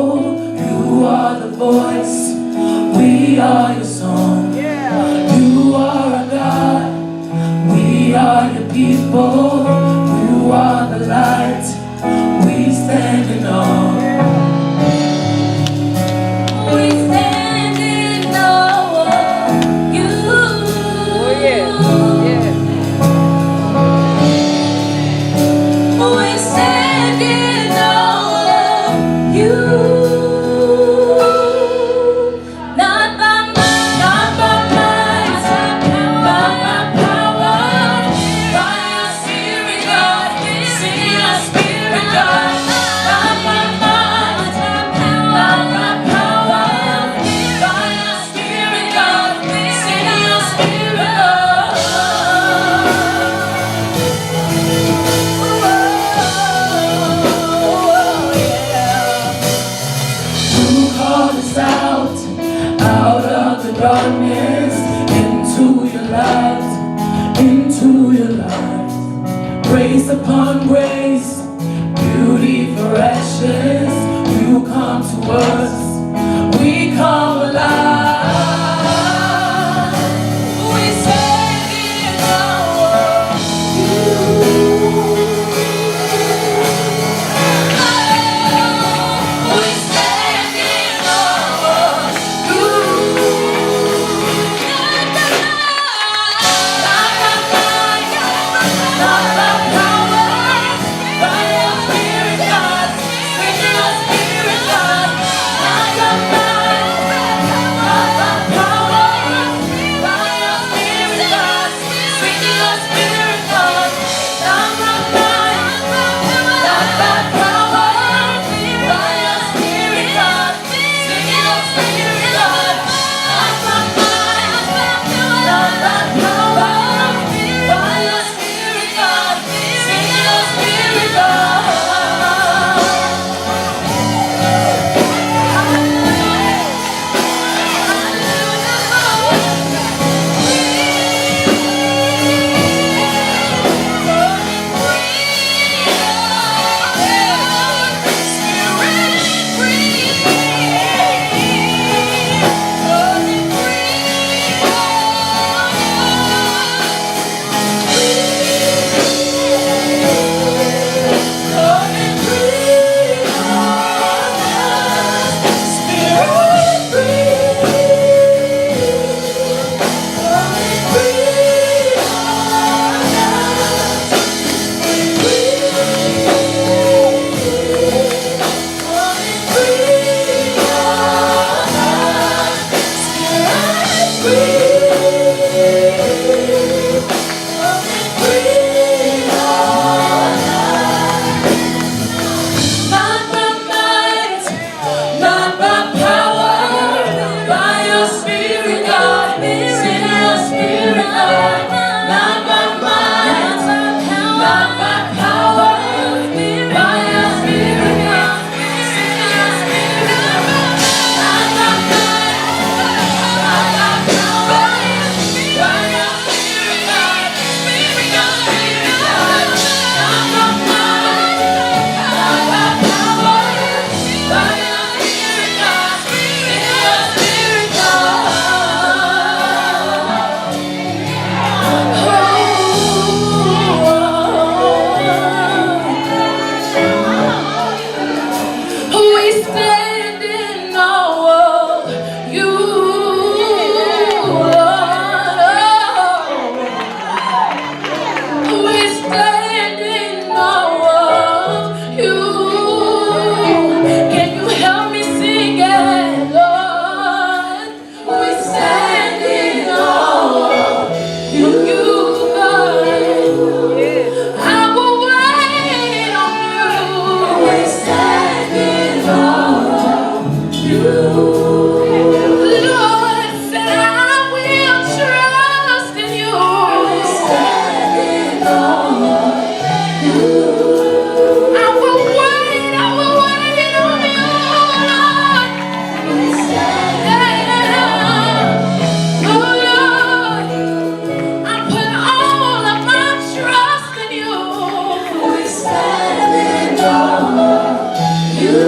You are the voice, we are your song. You are our God, we are your people. You are the light, we stand in awe. We stand in awe of you. Oh yeah, yeah. We stand in awe of you. Not by might, not by might, by my power, by your spirit, God. Send your spirit, God. Not by might, not by power, by your spirit, God. Send your spirit, God. You called us out of the darkness, into your light, into your light. Grace upon grace, beauty for ashes. You come to us, we come alive. We stand in awe of you. We stand in awe of you. Not by might, not by power, by your spirit, God. Send your spirit, God. Not by might, not by power, by your spirit, God. Send your spirit, God. Not by might, not by power, by your spirit, God. Send your spirit, God. Not by might, not by power, by your spirit, God. Send your spirit, God. Not by might, not by power, by your spirit, God. Send your spirit, God. Not by might, not by power, by your spirit, God. Send your spirit, God. Not by might, not by power, by your spirit, God. Send your spirit, God. Not by might, not by power, by your spirit, God. Send your spirit, God. We stand in awe of you. We stand in awe of you. Can you help me sing it, Lord? We stand in awe of you, God. I will wait on you. We stand in awe of you. Lord said I will trust in you. We stand in awe of you. I will wait on you, Lord. We stand in awe. Oh Lord, I put all of my trust in you. We stand in awe of you.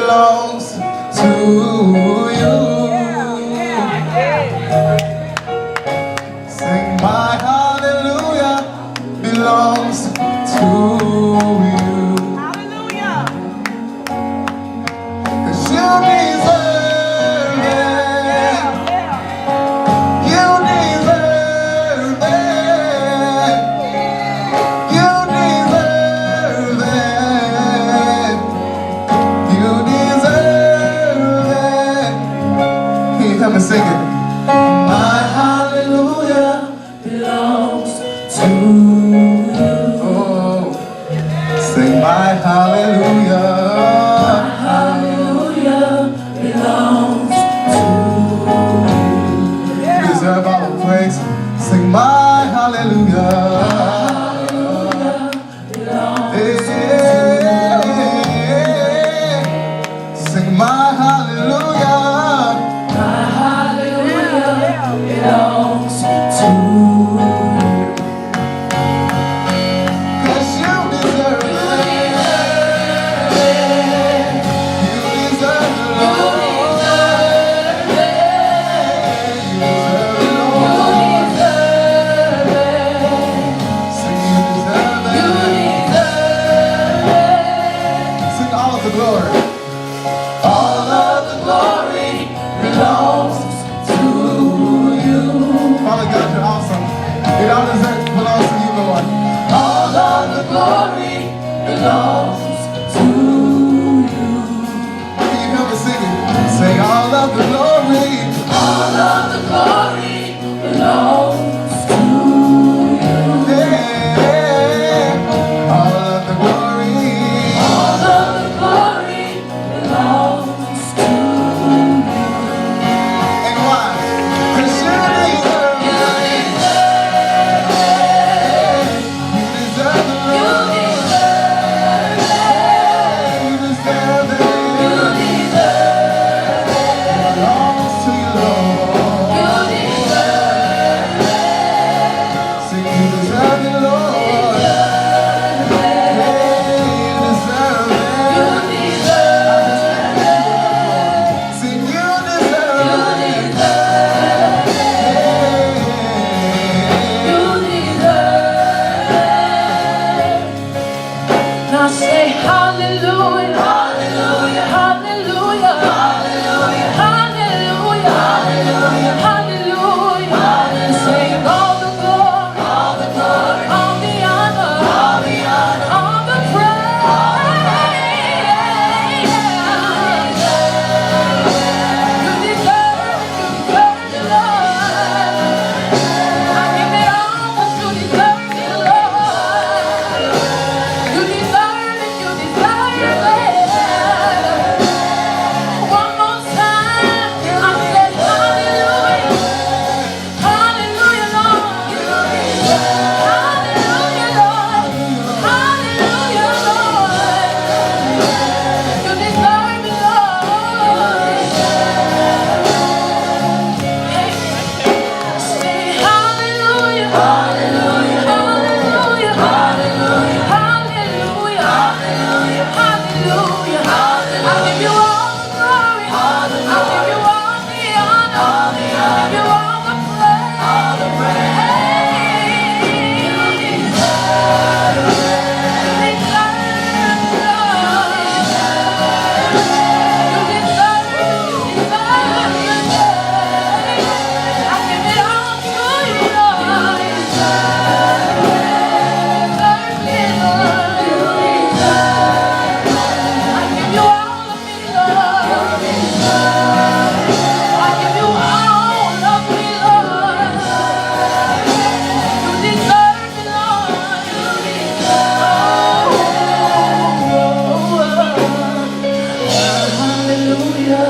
belongs to you. Sing my hallelujah belongs to you. Hallelujah. 'Cause you deserve it. You deserve it. You deserve it. You deserve it. Can you help me sing it? My hallelujah belongs to you. Oh, sing my hallelujah. Hallelujah belongs to You deserve all the praise. Sing my hallelujah. Hey, sing my hallelujah. belongs to 'Cause you deserve it. You deserve it, Lord. You deserve it, Lord. Sing you deserve it. Sing all of the glory. All of the glory belongs to you. Father God, you're awesome. It all belongs to you, Lord. All of the glory belongs to you. Can you help me sing it? Say all of the glory. all of the glory belongs to Yeah. All of the glory. all of the glory belongs to And why? 'Cause you deserve it. You deserve it, you Lord. deserve You deserve it. you deserve Belongs to you, Lord. you deserve Sing you deserve it, Lord. Hey, you deserve you it. deserve Sing you deserve it. you deserve. Now say hallelujah, hallelujah, hallelujah, hallelujah, hallelujah, hallelujah, hallelujah. Say all the glory, all the glory, all the honor, all the honor, all the praise. You deserve it, Lord. I give it all, 'cause you deserve it, Lord. You deserve it, you deserve it. One more time, I said hallelujah, hallelujah, Lord. Hallelujah, Lord. Hallelujah, Lord. You deserve it, Lord. Say hallelujah, hallelujah, hallelujah, hallelujah, hallelujah, hallelujah, hallelujah. I give you all the glory, I give you all the honor, I give you all the praise. You deserve it. You deserve it, Lord. You deserve it, you deserve it. I give it all to you, Lord. You deserve it, Lord. You deserve it. I give you all of me, Lord. I give you all of me, Lord. You deserve it, Lord. You deserve it. Hallelujah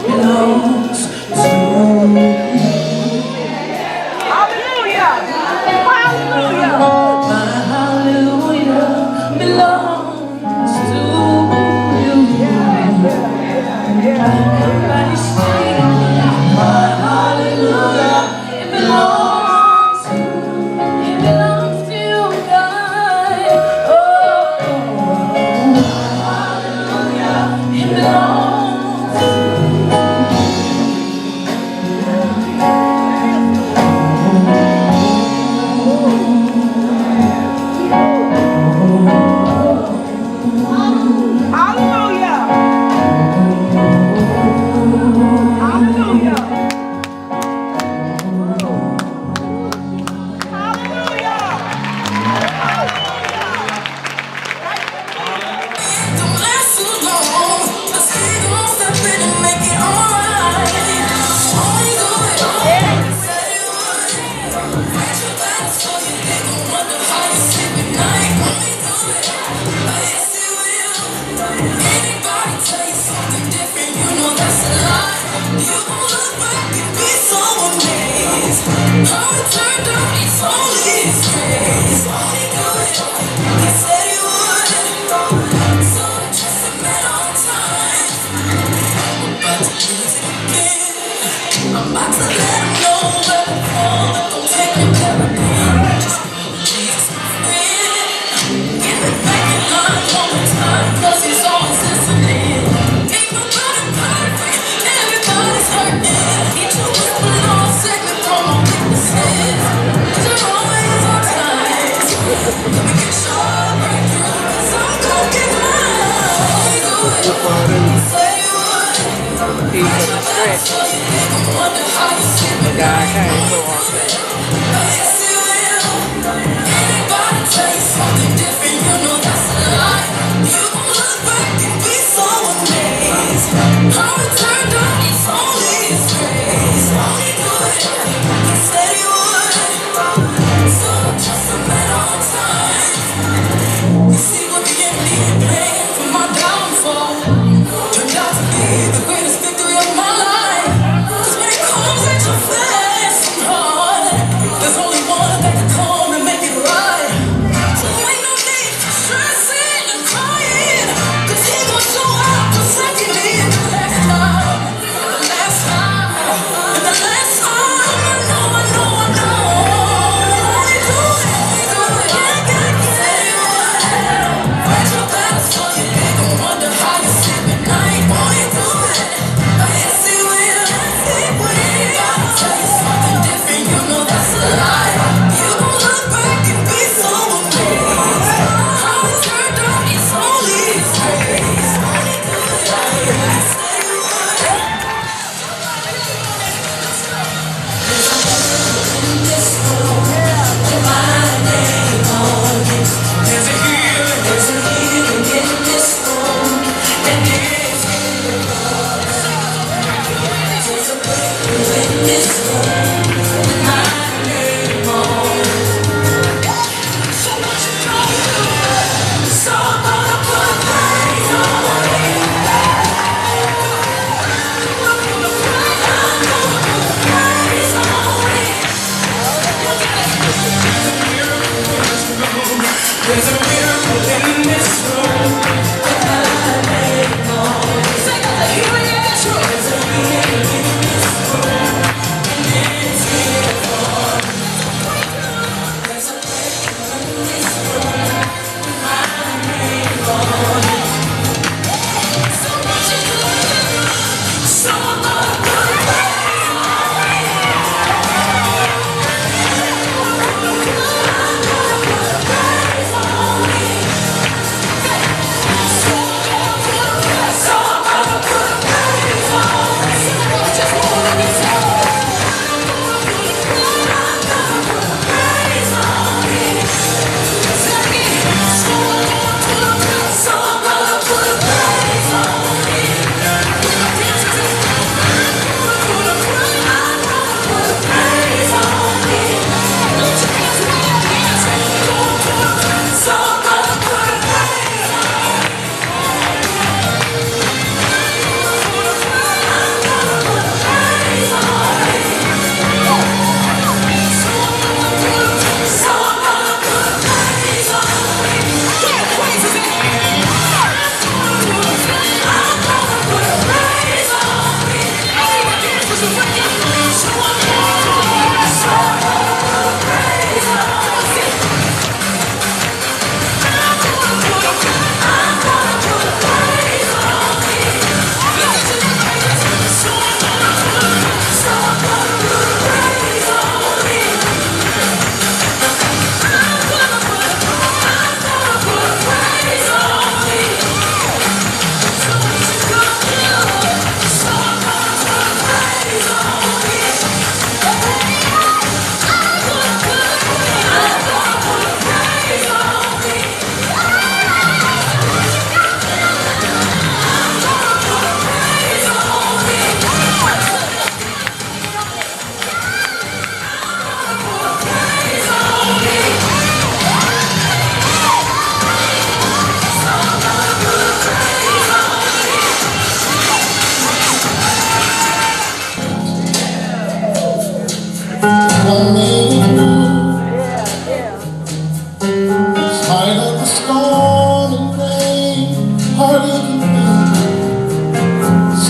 belongs to you. Hallelujah. Hallelujah. My hallelujah belongs to you. Everybody sing. My hallelujah, it belongs to you, God. Oh, hallelujah, it belongs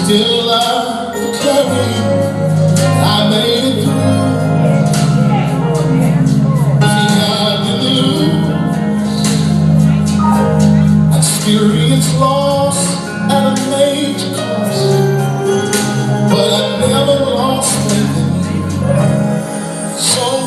Still I declare I made it through. See, I didn't lose. Experienced loss at a major cost, but I never lost faith in you. So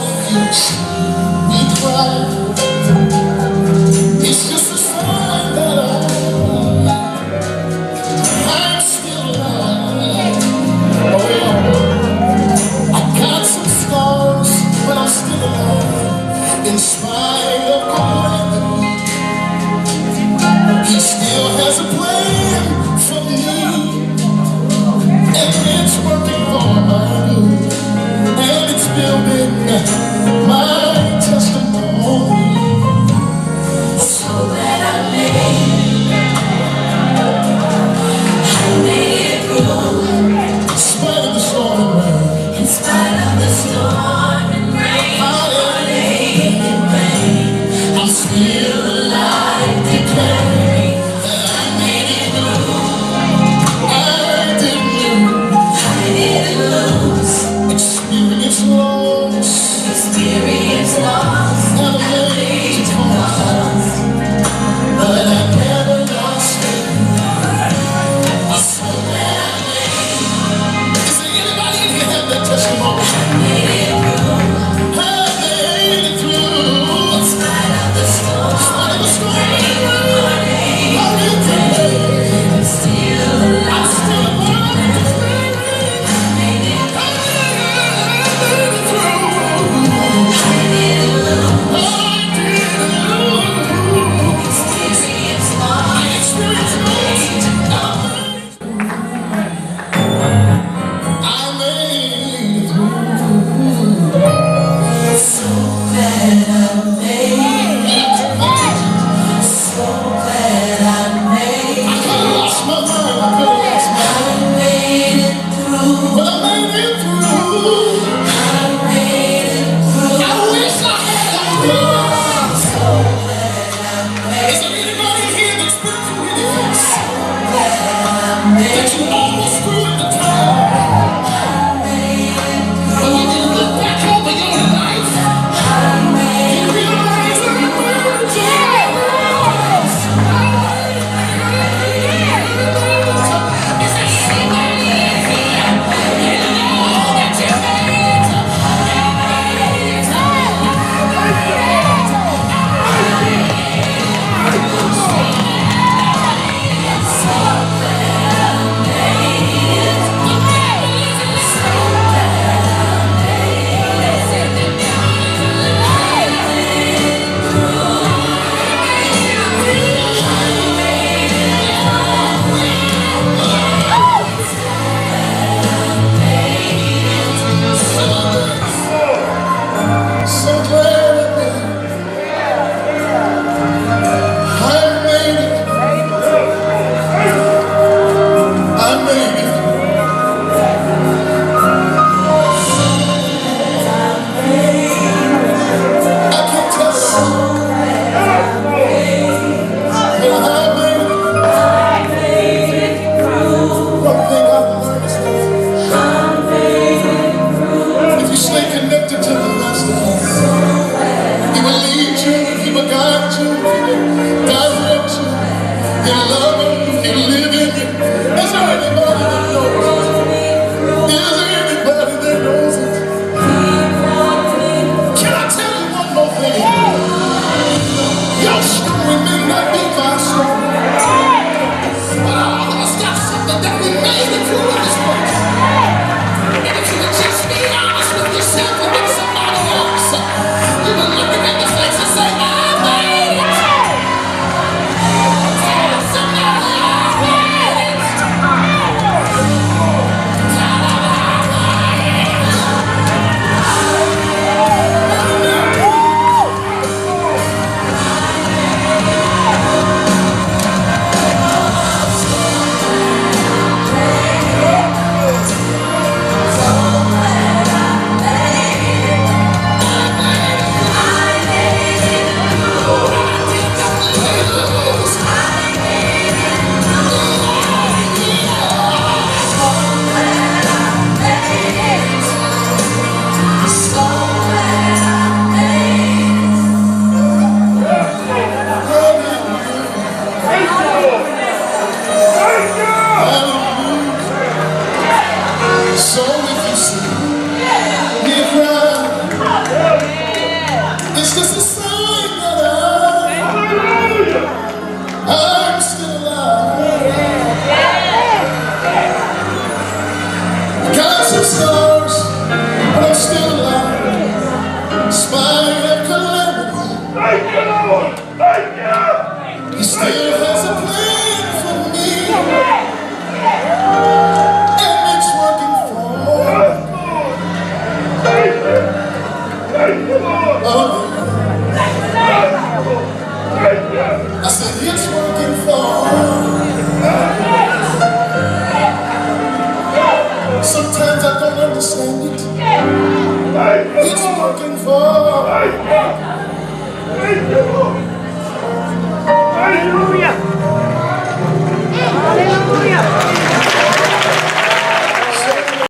But I made it through. I wish I had a promise. Is there anybody here that's been through anything? That you almost threw in the towel? But when you look back over your life, you realize that you were generous. Is there anybody in here? You know that you made it. So glad I made it. I made it. I can't tell it all, but I made it. One thing I've learned is that if you stay connected to the Master, He will lead you, He will guide you, He will direct you, He'll love you, He'll live in you. Is there anybody that knows it? Is there anybody that knows it? Can I tell you one more thing? Your story may not be my story, but all of us got something that we made it through in this place. And if you would just be honest with yourself and with somebody else, you will look at the face and say, I made it. Tell somebody I made it. Tell them I made it. So if you see me cry, it's just a sign that I'm still alive. Got some scars, but I'm still alive. In spite of calamity, He still has a plan for me, and it's working for me. I said it's working for me. Sometimes I don't understand it. It's working for me.